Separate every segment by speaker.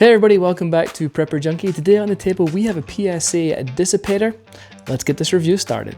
Speaker 1: Hey everybody, welcome back to Prepper Junkie. Today on the table we have a PSA Dissipator. Let's get this review started.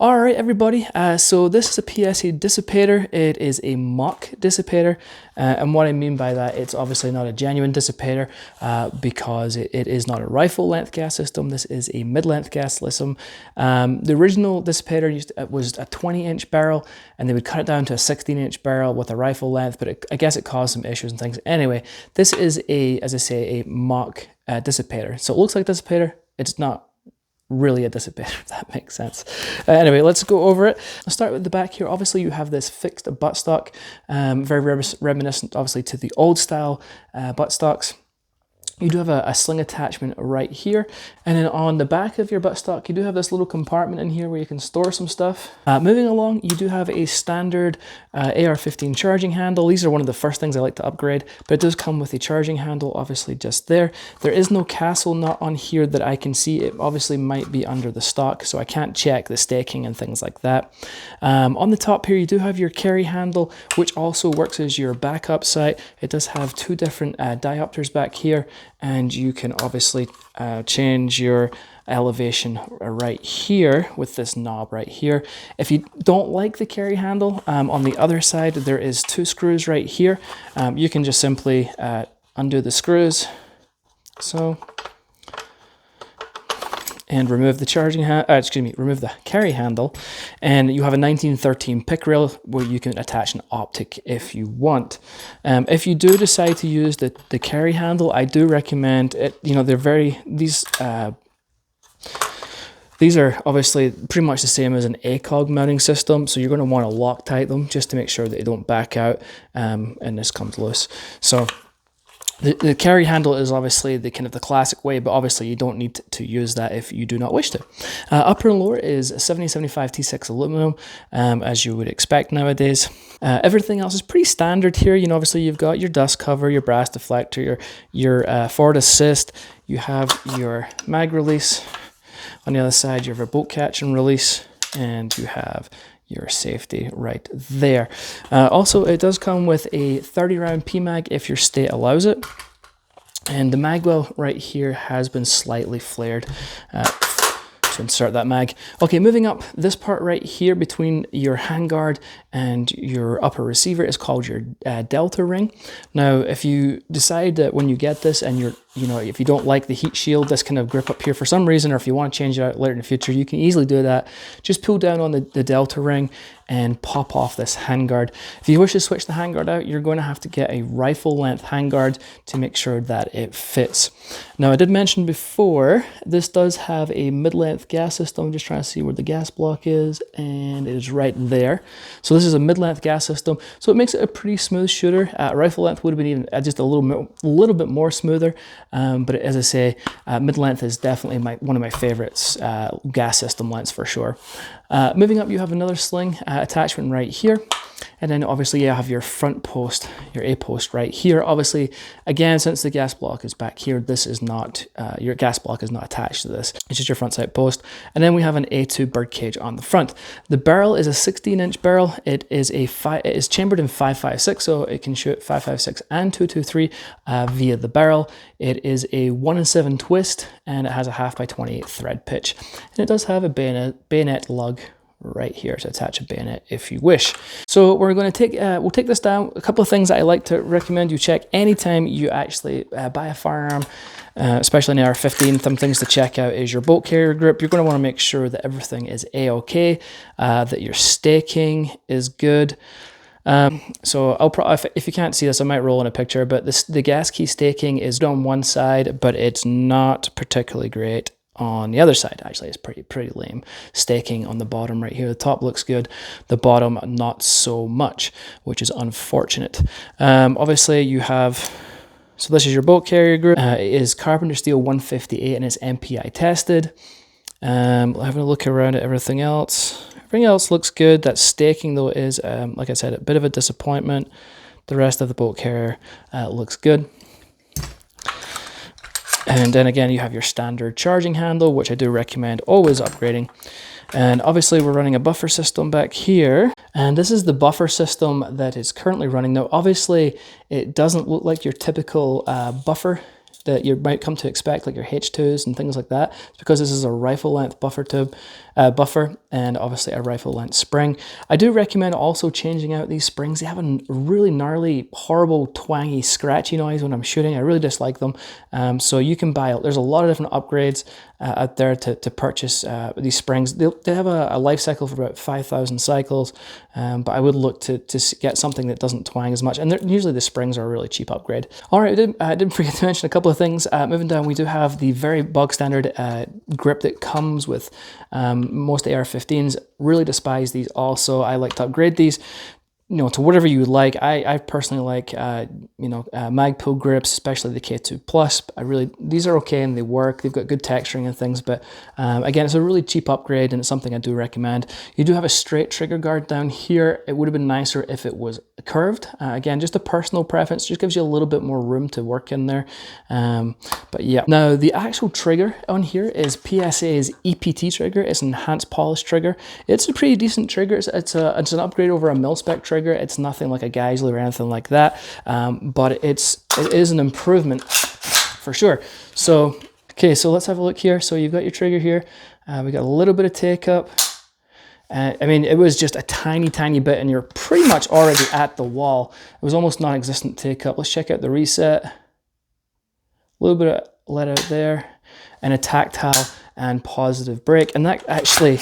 Speaker 1: Alright everybody, so this is a PSA Dissipator. It is a mock dissipator, and what I mean by that, it's obviously not a genuine dissipator because it is not a rifle length gas system. This is a mid-length gas system. The original dissipator was a 20-inch barrel, and they would cut it down to a 16-inch barrel with a rifle length, but I guess it caused some issues and things. Anyway, this is as I say, a mock dissipator. So it looks like a dissipator, it's not really a dissipator, if that makes sense. Anyway, let's go over it. I'll start with the back here. Obviously you have this fixed buttstock, very reminiscent obviously to the old style buttstocks. You do have a sling attachment right here, and then on the back of your buttstock you do have this little compartment in here where you can store some stuff. Moving along, you do have a standard AR-15 charging handle. These are one of the first things I like to upgrade, but it does come with a charging handle obviously just there. There is no castle nut on here that I can see. It obviously might be under the stock, so I can't check the staking and things like that. On the top here you do have your carry handle, which also works as your backup sight. It does have two different diopters back here, and you can obviously change your elevation right here with this knob right here. If you don't like the carry handle, on the other side there is two screws right here. You can just simply undo the screws, so, and remove the remove the carry handle, and you have a 1913 pick rail where you can attach an optic if you want. If you do decide to use the carry handle, I do recommend it. You know, these are obviously pretty much the same as an ACOG mounting system, so you're going to want to Loctite them just to make sure that they don't back out, and this comes loose. So the carry handle is obviously the kind of the classic way, but obviously you don't need to use that if you do not wish to. Upper and lower is 7075 T6 aluminum, as you would expect nowadays. Everything else is pretty standard here. You know, obviously you've got your dust cover, your brass deflector, your forward assist. You have your mag release. On the other side, you have a bolt catch and release, and you have your safety right there. Also, it does come with a 30-round PMag if your state allows it. And the mag well right here has been slightly flared to insert that mag. Okay, moving up, this part right here between your handguard and your upper receiver is called your delta ring. Now, if you decide that when you get this and if you don't like the heat shield, this kind of grip up here for some reason, or if you want to change it out later in the future, you can easily do that. Just pull down on the delta ring and pop off this handguard. If you wish to switch the handguard out, you're going to have to get a rifle length handguard to make sure that it fits. Now, I did mention before, this does have a mid-length gas system. I'm just trying to see where the gas block is, and it is right there. So this is a mid-length gas system, so it makes it a pretty smooth shooter. Rifle length would have been even just a little bit more smoother. But as I say, mid-length is definitely one of my favorites, gas system lengths for sure. Moving up, you have another sling attachment right here. And then obviously you have your front post, your A post right here. Obviously, again, since the gas block is back here, this is not, your gas block is not attached to this. It's just your front sight post. And then we have an A2 birdcage on the front. The barrel is a 16-inch barrel. It is chambered in 5.56, so it can shoot 5.56 and 2.23 via the barrel. It is a 1-in-7 twist, and it has a 1/2x28 thread pitch. And it does have a bayonet lug right here to attach a bayonet if you wish. So we're going to take, we'll take this down. A couple of things that I like to recommend you check anytime you actually buy a firearm, especially an AR-15. Some things to check out is your bolt carrier grip. You're going to want to make sure that everything is A-OK, that your staking is good. So I'll if you can't see this, I might roll in a picture, but the gas key staking is on one side, but it's not particularly great on the other side. Actually, it's pretty lame. Staking on the bottom right here. The top looks good, the bottom not so much, which is unfortunate. Obviously you have, so this is your bolt carrier group. It is Carpenter Steel 158 and it's MPI tested. Having a look around at everything else. Everything else looks good. That staking though is, like I said, a bit of a disappointment. The rest of the bolt carrier looks good. And then again, you have your standard charging handle, which I do recommend always upgrading. And obviously we're running a buffer system back here. And this is the buffer system that is currently running. Now, obviously it doesn't look like your typical buffer that you might come to expect, like your H2s and things like that. It's because this is a rifle length buffer tube, buffer, and obviously a rifle length spring. I do recommend also changing out these springs. They have a really gnarly, horrible, twangy, scratchy noise when I'm shooting. I really dislike them. So you can buy, there's a lot of different upgrades out there to purchase these springs. They have a life cycle for about 5,000 cycles, but I would look to get something that doesn't twang as much. And usually the springs are a really cheap upgrade. All right, I didn't forget to mention a couple of things. Moving down, we do have the very bog standard grip that comes with most AR-15s. Really despise these also. I like to upgrade these, you know, to whatever you would like. I personally like, Magpul grips, especially the K2 Plus. These are okay and they work. They've got good texturing and things, but again, it's a really cheap upgrade and it's something I do recommend. You do have a straight trigger guard down here. It would have been nicer if it was curved. Again, just a personal preference, just gives you a little bit more room to work in there. But yeah. Now, the actual trigger on here is PSA's EPT trigger. It's an enhanced polish trigger. It's a pretty decent trigger. It's an upgrade over a mil-spec trigger. It's nothing like a Geisley or anything like that, but it is an improvement for sure. So, okay, so let's have a look here. So you've got your trigger here. We got a little bit of take up. I mean, it was just a tiny bit and you're pretty much already at the wall. It was almost non-existent take up. Let's check out the reset. A little bit of let out there and a tactile and positive brake. And that actually,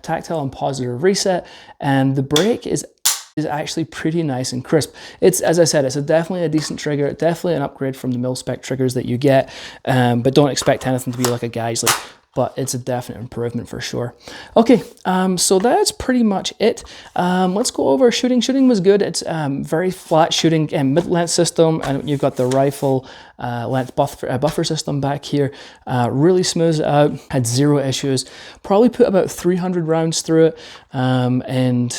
Speaker 1: tactile and positive reset. And the brake is actually pretty nice and crisp. It's, as I said, it's definitely a decent trigger, definitely an upgrade from the mil-spec triggers that you get, but don't expect anything to be like a Geisley. But it's a definite improvement for sure. Okay, so that's pretty much it. Let's go over shooting. Shooting was good. It's very flat shooting and mid-length system, and you've got the rifle length buffer system back here. Really smooths it out, had zero issues. Probably put about 300 rounds through it, and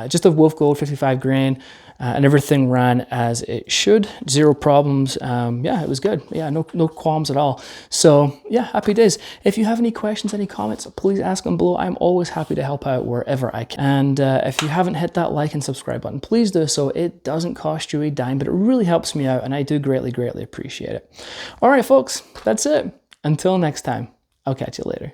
Speaker 1: just a Wolf Gold 55 grain. And everything ran as it should, zero problems. Yeah, it was good. Yeah, no qualms at all. So yeah, happy days. If you have any questions, any comments, please ask them below. I'm always happy to help out wherever I can. And if you haven't hit that like and subscribe button, please do so. It doesn't cost you a dime, but it really helps me out and I do greatly appreciate it. All right, folks, that's it. Until next time, I'll catch you later.